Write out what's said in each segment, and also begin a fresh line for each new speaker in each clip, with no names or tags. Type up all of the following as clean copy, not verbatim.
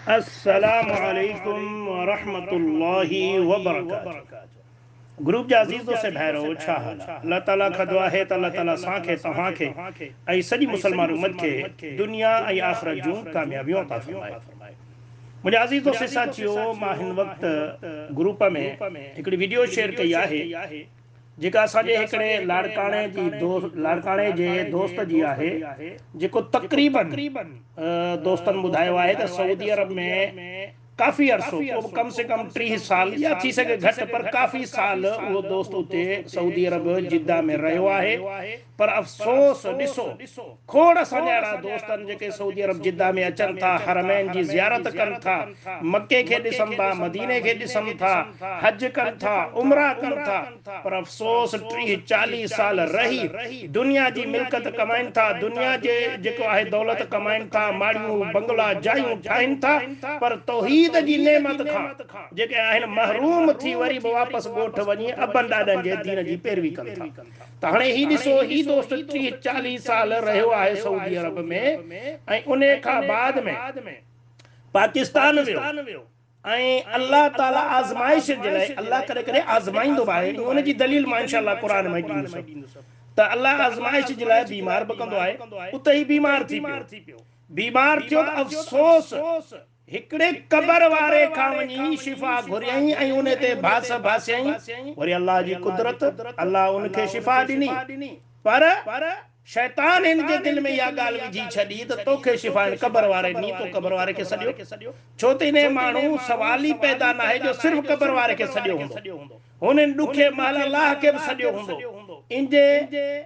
अस्सलामु अलैकुम वरहमतुल्लाहि वबरकातुहू। ग्रुप जा अज़ीज़ो से भैरो छा हाल आहे? अल्लाह ताला का दुआ है त अल्लाह ताला असांखे तव्हांखे ऐं सॼी मुसलमान उम्मत खे दुनिया ऐं आख़िरत जूं कामयाबियूं अता फ़रमाए। मुंहिंजा अज़ीज़ो से साथियो, मां हिन वक़्तु ग्रुप में हिकिड़ी वीडियो शेयर कई आहे जेका असांजे हिकिड़े लाड़काणे जे दोस्त जी आहे, जेको तक़रीबन दोस्तनि ॿुधायो आहे त सऊदी अरब में काफ़ी अरसो को कम से कम 30 साल या थी सके घटि, पर काफ़ी साल वो दोस्त उते सऊदी अरब जिद्दा में रहियो आहे। पर अफ़सोस ॾिसो, खोड़ असांजा अहिड़ा दोस्त आहिनि जेके सऊदी अरब जिद्दा में अचनि था, हरमैन जी ज़ियारत कनि था, मके खे ॾिसनि था, मदीने खे ॾिसनि था, हज कनि था, उमरा कनि था। पर अफ़सोस 30-40 साल रही दुनिया जी मिल्कत कमाइनि था, दुनिया जे जेको आहे दौलत कमाइनि था, माड़ियूं बंगला जायूं ठाहिनि था, पर तौहीद जी नेमत खां जेके आहिनि महरूम थी वरी बि वापसि ॻोठ वञी अबनि ॾाॾनि जे दीन जी पैरवी कनि था। त हाणे ही ॾिसो, ही दोस्त 30-40 साल रहियो आहे सऊदी अरब में, ऐं उन खां बाद में पाकिस्तान वियो ऐं अल्लाह ताला आज़माइश जे लाइ अल्लाह करे करे आज़माईंदो आहे। उन जी दलील मां इंशाअल्लाह क़ुरान में ॾींदुसि त अल्लाह आज़माइश जे लाइ बीमार बि कंदो आहे। उते ई बीमार थी पियो, बीमार थियो त अफ़सोस हिकिड़े क़बर वारे खां वञी शिफ़ा घुरियईं ऐं उन ते बास बासियईं। वरी अल्लाह जी कुदरत, अल्लाह उनखे शिफ़ा ॾिनी, पर शैतान इन जे दिल में इहा ॻाल्हि विझी छॾी त तोखे शिफ़ा हिन क़बर वारे ॾींहुं, तो क़बर वारे खे सॼो। छो त इन माण्हू सवाल ई पैदा न आहे जो सिर्फ़ु क़बर वारे खे सॼो हूंदो, हुन ॾुखे महिल अल्लाह खे बि सॼो हूंदो। इंजे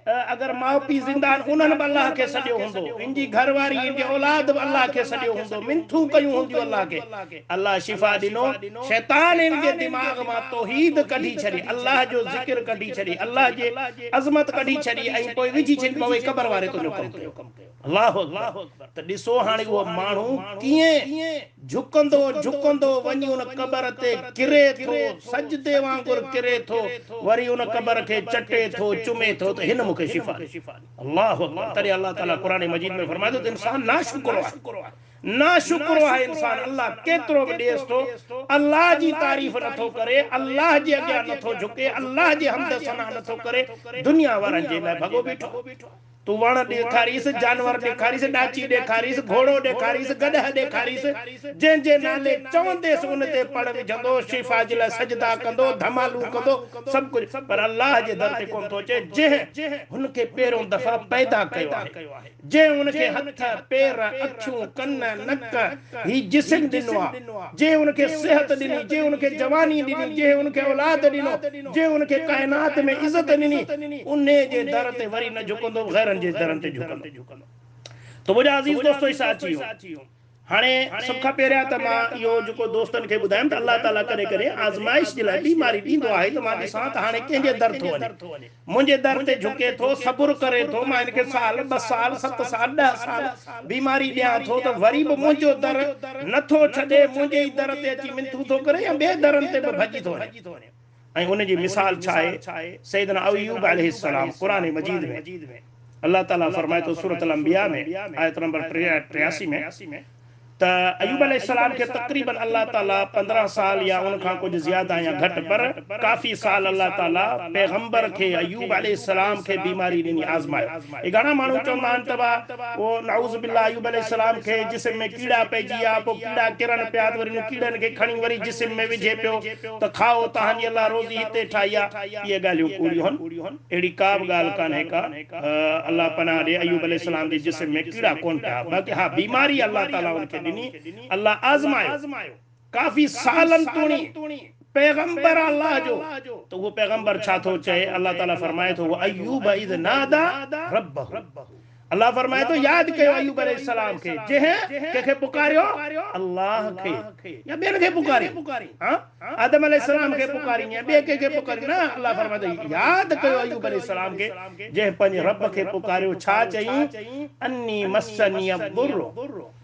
अगर माउ पीउ ज़िंदा आहिनि उन्हनि बि अल्लाह खे सॼो हूंदो, इंजी घरवारी इंजे औलाद बि अल्लाह खे सॼो हूंदो, मिनथू कयूं हूंदियूं अल्लाह खे। अल्लाह शिफ़ा ॾिनो, शैतान इन जे दिमाग़ मां तौहीद कढी छॾी, अल्लाह जो ज़िक्र कढी छॾी, अल्लाह जे अज़मत कढी छॾी, ऐं पोइ विझी छॾी पवे क़बर वारे तुंहिंजो कमु कयो। अल्लाहु अकबर। त ॾिसो हाणे उहो माण्हू कीअं झुकंदो वञी उन क़बर ते किरे थो, सजदे वांगुरु किरे थो, वरी उन क़बर खे चटे थो, चुमे थो त हिन मूंखे शिफ़ा ॾिनी। अल्लाहु अकबर। तॾहिं अल्लाह ताला क़ुरान मजीद में फरमाए थो त इंसान नाशुक्रो आहे, नाशुक्रो आहे इंसान। अल्लाह केतिरो बि ॾेसि थो, अल्लाह जी तारीफ़ नथो करे, अल्लाह जे अॻियां नथो झुके, अल्लाह जे हमद सना नथो करे, दुनिया वारनि जे लाइ भॻो बीठो। तू वण ॾेखारीस, जानवर ॾेखारीस, ॾाची ॾेखारीस, घोड़ो ॾेखारीस, गॾह ॾेखारीस, जंहिंजे नाले चवंदेसि उन ते पढ़ विझंदो, शिफ़ा जे लाइ सजदा कंदो, धमालू कंदो, सभु कुझु। पर अल्लाह जे दर ते कोन थो अचे, जंहिं हुनखे पहिरियों दफ़ा पैदा कयो आहे, जंहिं हुनखे हथ पेर अखियूं कन नक ही जिस्म ॾिनो आहे, जंहिं हुनखे सिहत ॾिनी, जंहिं हुनखे जवानी ॾिनी, जंहिं हुनखे औलाद ॾिनो, जंहिं हुनखे काइनात में इज़त ॾिनी, उन जे दर ते वरी न झुकंदो, ग़ैरनि जे दरनि ते झुकंदो। त मुंहिंजा अज़ीज़ दोस्तो साथियो, हाणे सभ खां पहिरियां त मां इहो जेको दोस्तनि खे ॿुधायमि त अल्लाह ताला करे करे आज़माइश जे लाइ बीमारी ॾींदो आहे, त मां ॾिसां त हाणे कंहिंजे दर थो वञे, मुंहिंजे दर ते झुके थो, सब्र करे थो, मां हिनखे साल 2 साल 7 साल 10 साल बीमारी ॾियां थो, त वरी बि मुंहिंजो दर नथो छॾे, मुंहिंजे ई दर ते अची मिनथू थो करे या ॿिए दरनि ते बि भॼी थो वञे। ऐं उन जी मिसाल छा आहे? सैयदना अय्यूब अलैहिस्सलाम क़ुरान मजीद में अल्लाह ताला फरमाए थो सूरत अल अंबिया में आयत नंबर 83 में त अय्यूब अलैहिस्सलाम के तकरीबन अल्लाह ताला 15 साल या उनखां कुछ ज्यादा या घट, पर काफ़ी साल अल्लाह ताला पैगंबर के अय्यूब अलैहिस्सलाम के बीमारी ॾिनी, आज़मायो। ये घणा माण्हू चवंदा आहिनि त वो नाउज़ बिल्लाह अय्यूब अलैहिस्सलाम के जिस्म में कीड़ा पइजी विया, पोइ कीड़ा किरनि पिया, वरी उन कीड़नि खे खणी वरी जिस्म में विझे पियो त खाओ, तव्हांजी अल्लाह रोज़ी हिते ठाही आहे। इहे ॻाल्हियूं कूड़ियूं आहिनि, अहिड़ी का बि ॻाल्हि कान्हे का। अल्लाह पनाह ॾे, अय्यूब अलैहिस्सलाम जे जिस्म में कीड़ा कोन पिया, बाक़ी हा बीमारी अल्लाह ताला उनखे ॾिनी, अल्लाह आज़मायो काफ़ी सालन तूणी पैगंबर अल्लाह जो। तो वो पैगंबर छा थो चए? अल्लाह ताला फरमाए थो अय्यूब इज़ नादा रब्बहू, अल्लाह फरमाए तो याद कयो अय्यूब अलैहिस्सलाम के, जंहिं कंहिंखे पुकारियो, अल्लाह खे या ॿियनि खे पुकारी, हाँ आदम अलैहिस्सलाम खे पुकारी या ॿिए कंहिंखे पुकारी, न अल्लाह फरमाए तो याद कयो अय्यूब अलैहिस्सलाम के, जंहिं पंहिंजे रब खे पुकारियो। छा चई? अन्नी मस्सनी अद्दुर्र,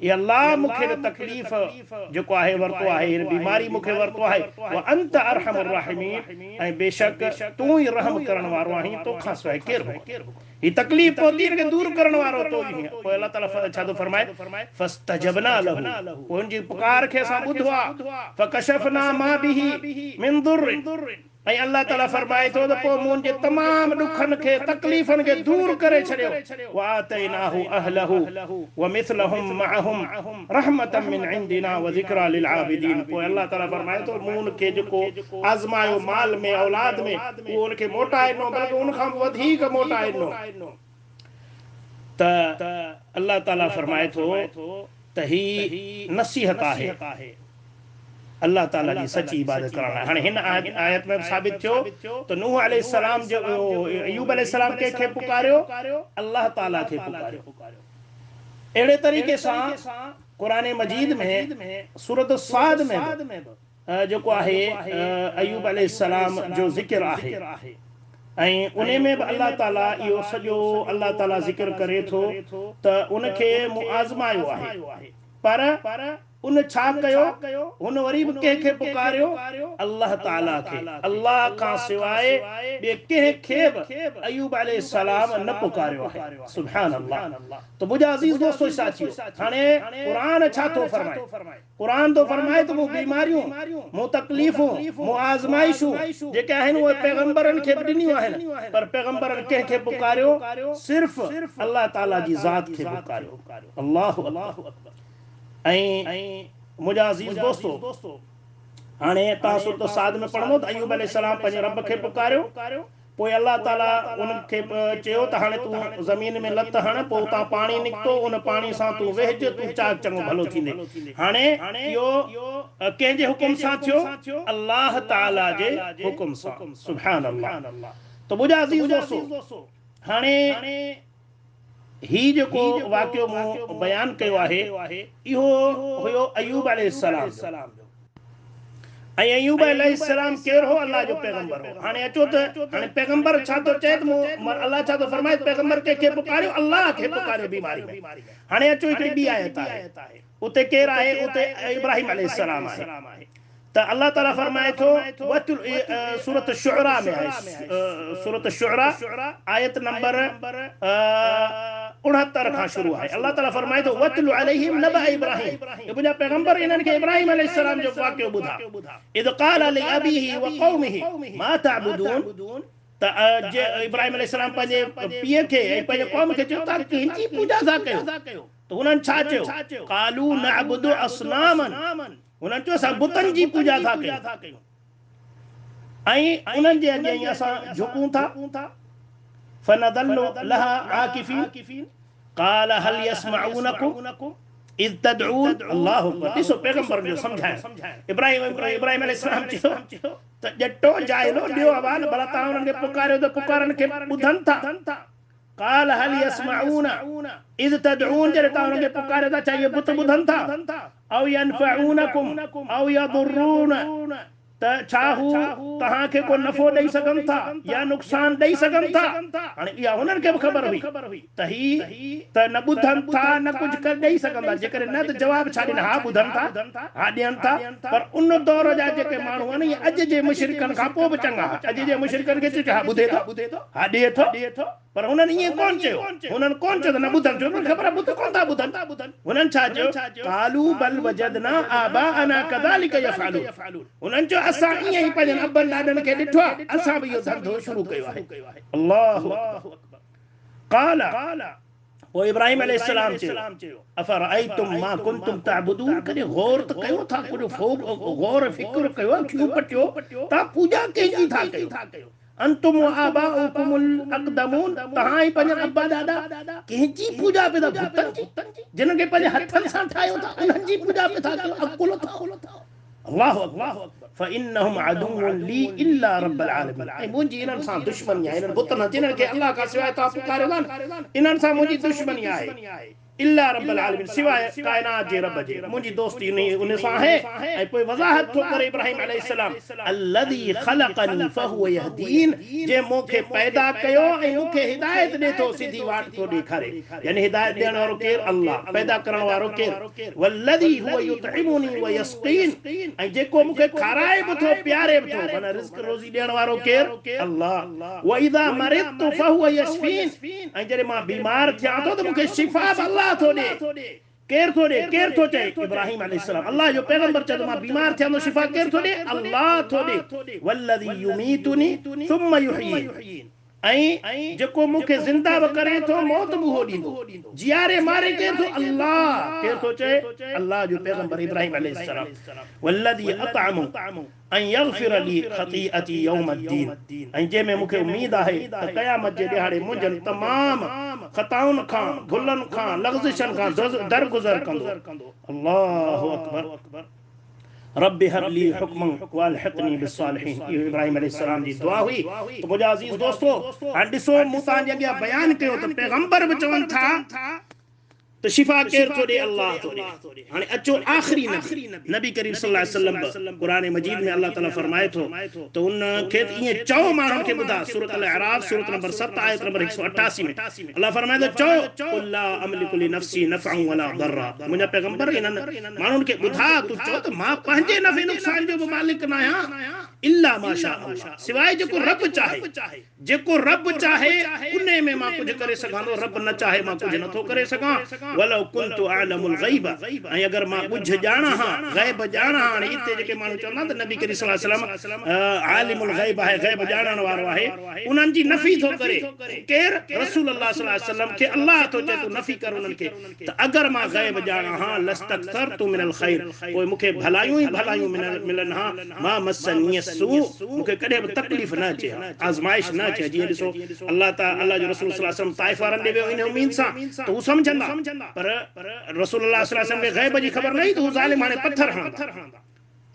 ये अल्लाह मूंखे तकलीफ़ जेको आहे वरितो आहे, हिन बीमारी मूंखे वरितो आहे, व अंत अरहमुर राहिमीन, ऐं बेशक तूं ई रहम करण वारो आहीं, तोखां सवाइ केरु? ही तकलीफ होती है कि दूर करने वालो तो ही है। कोई अल्लाह ताला अच्छा तो फरमाए फस्तजबना लहू, उनकी पुकार के सा बुधवा, फकशफना मा बिही मिन दुर्र, ऐं अल्लाह ताला फरमाए तो पो मुंहिंजे तमाम दुखन के तकलीफन के दूर करे छड़ियो। व आतैनाहु अहलहु व मिथलहुम मअहुम रहमतम मिन इंदिना व ज़िक्रा लिल आबिदीन। पो अल्लाह ताला फरमाए तो मून के जो आजमायो माल में औलाद में वो उनके मोटाए नो, बल्कि उनखां वधीक मोटाए नो। त अल्लाह ताला फरमाए तो त ही नसीहत आहे अल्लाह ताला जी सच्ची इबादत करना। हाँ हिन आयत में साबित थियो तो नूह अलैहिस्सलाम जो अय्यूब अलैहिस्सलाम के पुकारियो, अल्लाह ताला के पुकारियो। एड़े तरीके से कुरान मजीद में सूरत साद में जो आहे अय्यूब अलैहिस्सलाम जो जिक्र आहे, ऐं उन्हें में भी अल्लाह ताला इहो सजो अल्लाह ताला जिक्र करे थो त उनके मुआज़मायो आहे। पर उन छा कयो, उन वरी भी के पुकारियो अल्लाह ताला के, अल्लाह का सिवाय बे के अय्यूब अलैहिस्सलाम न पुकारियो है। सुभान अल्लाह। तो मुझे अजीज दोस्तों साथियों, हाने कुरान छा तो फरमाए, कुरान तो फरमाए तो वो बीमारियों मो तकलीफों मो आजमाइशों जेके आहिन वो पैगंबरन के ॾिनियूं आहिन, पर पैगंबरन के पुकारियो सिर्फ अल्लाह ताला जी जात के पुकारियो। अल्लाहु अकबर। ऐं मुझा अजीज दोस्तों, हाने ता सूरत साद में पढ़नो त अय्यूब अलैहिस्सलाम पंहिंजे रब के पुकारियो, पोइ अल्लाह ताला उनके चयो त हाणे तू जमीन में लत हण, पोइ उतां पानी निकतो, उन पानी सां तू वेहज, तू चाक चङो भलो थींदे। हाणे इहो कंहिंजे हुकुम सां थियो, अल्लाह ताला जे हुकुम सां। सुभान अल्लाह। तो मुझा अजीज दोस्तों, हाणे ही जो वाक्यो मो बयान कयो आहे इहो हुयो अय्यूब अलैहिस्सलाम जो। ऐं अय्यूब अलैहिस्सलाम केर हो, अल्लाह जो पैगंबर हो। हाने अचो त हाने पैगंबर छा तो चए त अल्लाह छा तो फरमाए पैगंबर के पुकारियो, अल्लाह के पुकारियो बीमारी में। हाने अचो हिकड़ी बी आयत आहे, उते केर आहे, उते इब्राहिम अलैहिस्सलाम आहे। त अल्लाह ताला फरमाए थो सूरत शुअरा में है, सूरत शुअरा आयत नंबर 69 का शुरू है। अल्लाह ताला फरमाए थो वतलु अलैहिम नबअ इब्राहिम, ये मुझा पैगंबर इन्हन के इब्राहिम अलैहिस्सलाम जो वाक़यो बुधा। इद क़ाल लि अबीही व क़ौमिही मा तअबुदून, त इब्राहिम अलैहिस्सलाम पंहिंजे पीउ खे ऐं पंहिंजे क़ौम खे चयो ता कंहिंजी पूजा था कयो, त उन्हनि छा चयो, क़ालू नअबुदु असनामन, उन्हनि चयो असां बुतनि जी पूजा था कयूं, ऐं उन्हनि जे अॻियां असां झुकूं था। फनदल्लु लहा आकिफीन क़ाल हल यस्मऊनकुम इज़ तदऊन। अल्लाहु अकबर। ॾिसो पैगंबर जो समझाए इब्राहिम अलैहिस्सलाम चयो त ॼटो जाइलो ॾियो आवाज़, भला तव्हां उन्हनि खे पुकारियो त पुकारनि खे ॿुधनि था। क़ाल हल यस्मऊन इज़ तदऊन, जॾहिं तव्हां उन्हनि खे पुकारियो था छा इहे बुत ॿुधनि था, औ यनफऊनकुम औ यदुर्रून, त छा हू तहां के को नफो ॾेई सघनि था या नुक़सान ॾेई सघनि था। हाणे इहा उन्हनि खे बि ख़बर हुई त ही त न ॿुधनि था न कुझु कर ॾेई सघंदा, जेकॾहिं न त जवाब छा ॾियनि, हा ॿुधनि था, हा ॾियनि था। पर उन दौर जा जेके माण्हू आहिनि, अॼु जे मुशरिकनि खां पोइ बि चङा, अॼु जे मुशरिकनि खे चयो हा ॿुधे थो, हा ॾिए थो, पर हुननि ईअं कोन चयो, हुननि कोन चयो त न ॿुधनि, छो उन्हनि ख़बर आहे बुत कोन था ॿुधनि। हुननि छा चयो, क़ालू बल वजदना आबाअना कज़ालिक यफ़अलून, हुननि चयो असां ईअं ई पंहिंजनि अबनि ॾाॾनि खे ॾिठो आहे, असां बि इहो धंधो शुरू कयो आहे। अल्लाहु अकबर। क़ाल, पोइ इब्राहिम अलैहिस्सलाम चयो अफरअयतुम मा कुंतुम तअबुदून, कॾहिं गौर त कयो था, कुझु गौर फिक्र कयो, अखियूं पटियो, तव्हां पूजा कंहिंजी था कयो, अंतुम व आबाउकुमुल अक़दमून, तहां ही पंहिंजा अब्बा ॾाॾा कंहिंजी पूजा पे था, बुतनि जी, जिन्हनि खे पंहिंजे हथनि सां ठाहियो था, उन्हनि जी पूजा पे था कयो, अकुल था। अल्लाहु अकबर। फइन्नहुम अदुव्वुन ली इल्ला रब्बल आलमीन, ऐं मुंहिंजी इन्हनि सां दुश्मनी आहे, इन्हनि बुतनि जिन्हनि खे अल्लाह खां सवाइ तव्हां पुकारियो था, इन्हनि सां मुंहिंजी दुश्मनी आहे। इल्ला रब्बल आलमीन, सिवाय कायनात जे रब जे। मुंहिंजी दोस्ती उन सां आहे। ऐं पोइ वज़ाहत थो करे इब्राहिम अलैहिस्सलाम, अल्लज़ी ख़लक़नी फहुव यहदीन, जे मूंखे पैदा कयो ऐं मूंखे हिदायत ॾे थो, सिधी वाट थो ॾेखारे। यानी हिदायत ॾियण वारो केरु? अल्लाह। पैदा करण वारो केरु? वल्लज़ी हुव युतइमुनी व यस्क़ीन, ऐं जेको मूंखे खाराए बि थो प्यारे बि थो, माना रिज़्क़ रोज़ी ॾियण वारो केरु? अल्लाह। व इज़ा मरिदतु फहुव यशफीन, ऐं जॾहिं मां बीमार थियां थो त मूंखे शिफ़ा बि अल्लाह थो ॾे। केर थो ॾे? केर थो चए? इब्राहिम अलैहिस्सलाम। अल्लाह जो पैगंबर चए मां बीमार थियां तो शिफ़ा केर थो ॾे? अल्लाह थो ॾे। वल्लज़ी युमीतुनी सुम्मा युहयीन, ऐं जेको मूंखे ज़िंदा बि करे थो, मौत बि उहो ॾींदो। जियारे मारे केर थो? अल्लाह। केर थो चए? अल्लाह जो पैगंबर इब्राहिम अलैहिस्सलाम। वल्लज़ी अतअमु ऐं यग़फिर ली ख़तीअती यौमद्दीन, ऐं जंहिंमें मूंखे उम्मीद आहे त क़यामत जे ॾिहाड़े मुंहिंजनि तमाम ख़ताउनि खां, भुलनि खां, लग़्ज़िशनि खां दरगुज़र कंदो। अल्लाहु अकबर। रब्बि हबली हुक्मन वल्हिक़नी बिस्सालिहीन, इहो इब्राहिम अलैहिस्सलाम जी दुआ हुई। तो मुंहिंजा अज़ीज़ दोस्तो, हाणे ॾिसो मूं तव्हांजे अॻियां बयानु कयो त पैगंबर बि चवनि था तो शिफा केर थो ॾे? अल्लाह थो ॾे। हाणे अचो आख़िरी नबी करीम सल्लल्लाहु अलैहि वसल्लम, क़ुरान मजीद में अल्लाह ताला फरमाए थो तो उनखे ईअं चओ माण्हुनि खे, ॿुधा सूरत अल अराफ सूरत नंबर 7 आयत नंबर 188 में अल्लाह फरमाए थो, चओ क़ुल ला अमलिकु लिनफ्सी नफ़अन वला दर्रा। मुंहिंजा पैगंबर इन्हनि माण्हुनि खे ॿुधा, तूं चओ त मां पंहिंजे नफ़े नुक़सान जो बि मालिक न आहियां, इल्ला माशा अल्लाह, सिवाय जेको रब चाहे। जेको रब चाहे उन में मां कुझु करे सघां थो, रब न चाहे मां कुझु नथो करे सघां। वलो कुन्तु अअलमुल ग़ैब, ऐं अगर मां कुछ ॼाणा हां, ग़ैब ॼाणा। हाणे हिते जेके माण्हू चवंदा त नबी करीम सल्लल्लाहु अलैहि वसल्लम आलिमुल ग़ैब आहे, ग़ैब ॼाणण वारो आहे, उन्हनि जी नफ़ी थो करे केर? रसूल अल्लाह सल्लल्लाहु अलैहि वसल्लम खे अल्लाह थो चए तूं नफ़ी कर उन्हनि खे त अगर मां ग़ैब ॼाणा हां लस्तक्सरतु मिनल ख़ैर, पोइ मूंखे भलायूं ई भलायूं मिलन हां, मा मस्सनी सू, मूंखे कॾहिं बि तकलीफ़ न अचे, आज़माइश न अचे। जीअं ॾिसो अल्लाह जो रसूल सल्लल्लाहु अलैहि वसल्लम ताइफ़ वारनि ॾे वियो इन उम्मीद सां त हू सम्झंदा, पर रसूल अल्लाह सल्लल्लाहु अलैहि वसल्लम खे ग़ैब जी ख़बर नहीं तो ज़ालिम हाणे पत्थर हणंदा।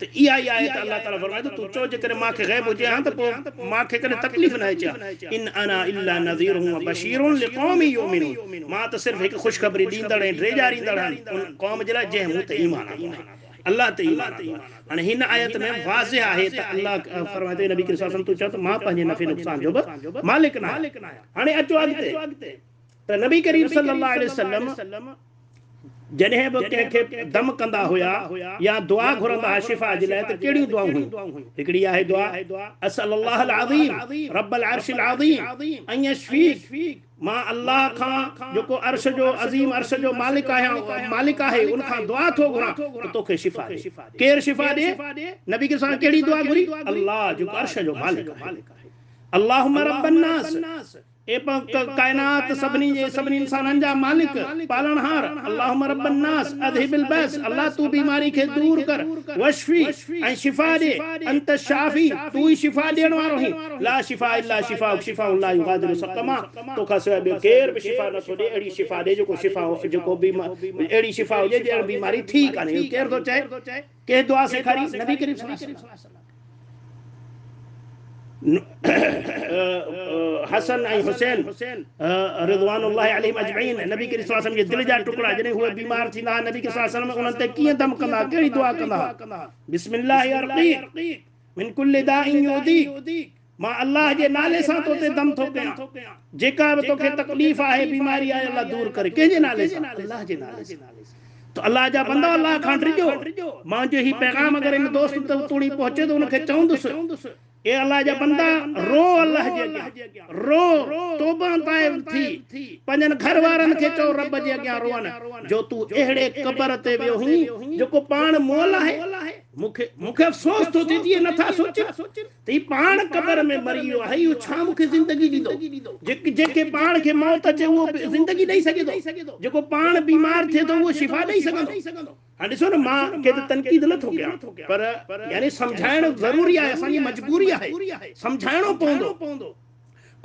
तो इहा ई आहे त अल्लाह ताला फरमाए थो तूं चओ जेकॾहिं मूंखे ग़ैब हुजे हां त पोइ मूंखे कॾहिं तकलीफ़ न अचे। इन अना इल्ला नज़ीरुन व बशीरुन लिक़ौमिन युमिनून, मां त सिर्फ़ु हिकु ख़ुशख़बरी ॾींदड़ ऐं ड्रेजारींदड़ आहियां उन क़ौम जे लाइ जंहिं मूं ते ईमान आंदो आहे, अल्लाह ते ईमान आंदो आहे। हाणे हिन आयत में वाज़िह आहे त अल्लाह फरमाए थो नबी करीम सल्लल्लाहु अलैहि वसल्लम तूं चओ त मां पंहिंजे नफ़े नुक़सान जो बि मालिक न आहियां। हाणे अचो अॻिते त नबी करीम सल्लल्लाहु अलैहि वसल्लम जॾहिं बि कंहिंखे दम कंदा हुआ या दुआ घुरंदा हुआ शिफ़ा जे लाइ त कहिड़ियूं दुआऊं हुयूं? हिकिड़ी आहे दुआ असअलल्लाहुल अज़ीम रब्बल अर्शिल अज़ीम अन यशफीक, मां अल्लाह खां जेको अर्श जो अज़ीम अर्श जो मालिक आहियां, मालिक आहे, उन खां दुआ थो घुरां त तोखे शिफ़ा ॾे। केरु शिफ़ा ॾे? नबी के सां कहिड़ी दुआ घुरी? अल्लाह जेको अर्श जो मालिक आहे। अल्लाहुम्मा रब्बन नास, ए कायनात सभिनी इंसाननि जा मालिक पालनहार, अल्लाहुम्मा रब्बन नास अज़हिबिल बस, अल्लाह तू बीमारी खे दूर कर, वशफी ऐं शिफा दे, अंत शाफी तू ही शिफा ॾियण वारो ही, ला शिफा इल्ला शिफा शिफा ला युगादिरु सक़मा, तोखां सवाइ ॿियो केर बि शिफा नथो ॾे। अहिड़ी शिफा ॾे जेको शिफा जेको अहिड़ी शिफा हुजे जहिड़ी बीमारी थी कान्हे। केर थो चए? के दुआ सेखारी? नबी करीम सल्लल्लाहु अलैहि वसल्लम। हसन ऐं हुसैन रिज़वानुल्लाहि अलैहिम अजमईन, नबी करीम सल्लल्लाहु अलैहि वसल्लम जे दिलि जा टुकड़ा जॾहिं उहे बीमार थींदा, नबी करीम सल्लल्लाहु अलैहि वसल्लम उन्हनि ते कीअं दम कंदा, कहिड़ी दुआ कंदा? बिस्मिल्लाहि अर्क़ीक मिन कुल्लि दाइन युदीक, मां अल्लाह जे नाले सां तो ते दम थो कयां, जेका बि तोखे तकलीफ़ आहे, बीमारी आहे, अल्लाह दूर करे। कंहिंजे नाले सां? अल्लाह जे नाले सां। तो अल्लाह जा बंदा अल्लाह खां डिॼो, मुंहिंजो ही पैगाम अगर इन दोस्त तोड़ी पहुचे तो उनखे चवंदुसि ए अल्लाह जा बंदा रो, अल्लाह जे अॻियां रो, तौबा ताइब थी, पंहिंजनि घर वारनि खे चओ रब जे अॻियां रोअनि, जो तूं अहिड़े क़बर ते वियो हुई जेको पाण मोल आहे। मूंखे अफ़सोस थो थिए जीअं नथा सोचनि त ही पाण क़बर में मरी वियो आहे, इहो छा मूंखे ज़िंदगी ॾींदो? जेके पाण खे मौत अचे उहो ज़िंदगी ॾेई सघे थो, जेको पाण बीमार थिए थो उहो शिफ़ा ॾेई सघंदो। हाणे ॾिसो न, मां कंहिं ते तनक़ीद नथो कयां, पर यानी सम्झाइण ज़रूरी आहे, असांजी मजबूरी आहे, सम्झाइणो पवंदो।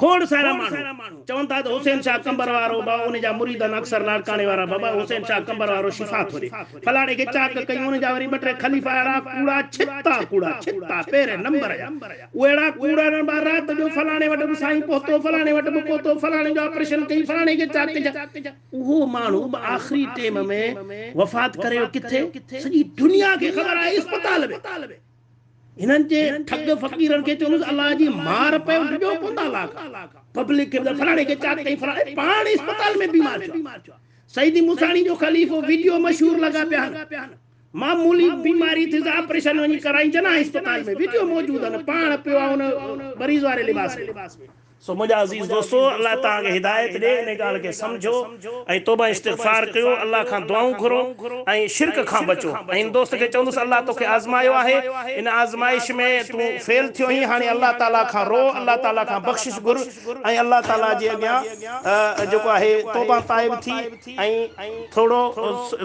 खोड़ सारा माण्हू चवनि था त हुसैन शाह कंबर वारो बाबा उन जा मुरीदन अक्सर लाड़काने वारा बाबा हुसैन शाह कंबर वारो शिफा थो ॾे फलाणे खे चाक कयूं उन जा वरी ॿ टे ख़लीफ़ा अहिड़ा कूड़ा छिता पहिरें नंबर जा उहे अहिड़ा कूड़ा न रात जो फलाणे वटि बि साईं पहुतो फलाणे वटि बि पहुतो फलाणे जो ऑपरेशन कई फलाणे खे चाक जा उहो माण्हू आख़िरी टाइम में वफ़ात करे किथे सॼी दुनिया खे ख़बर आहे अस्पताल में इन्हनि जे ठग फ़कीरनि खे चयोसि अल्लाह जी मार पे ॾिजो कोन्ह अल्लाह पब्लिक के फलाणे के चाक कई फलाणे पाण अस्पताल में बीमार थियो सईदी मूसाणी जो खलीफो वीडियो मशहूर लगा पिया मामूली बीमारी थी ऑपरेशन वनी कराई जना अस्पताल में वीडियो मौजूद है पाण पियो उन मरीज वाले लिबास में सो मुझा अजीज दोस्तों अल्लाह ताला के हिदायत दे इन गाल के समझो ऐ तौबा इस्तिगफार कयो अल्लाह खां दुआऊं घुरो ऐ शिरक खां बचो ऐ दोस्त के चवंदुसि अल्लाह तोखे आज़मायो आहे इन आज़माइश में तू फेल थियो ही हाणे अल्लाह ताला खां रो अल्लाह ताला खां बख्शिश घुर ऐ अल्लाह ताला जे अॻियां जो आहे तौबा ताइब थी ऐ थोड़ो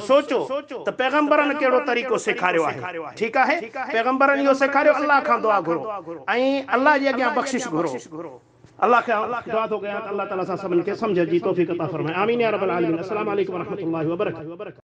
सोचो त पैगंबरन केड़ो तरीक़ो सिखारियो आहे ठीक आहे पैगंबरन यो सिखारियो अल्लाह खां दुआ घुरो ऐ अल्लाह जे अॻियां बख्शिश घुरो अल्लाह के दुआ तो गया अल्लाह ताला सा सबन के समझ जी तौफीक अता फरमाए आमीन या रब्बल आलमीन अस्सलाम वालेकुम व रहमतुल्लाहि व बरकातहू।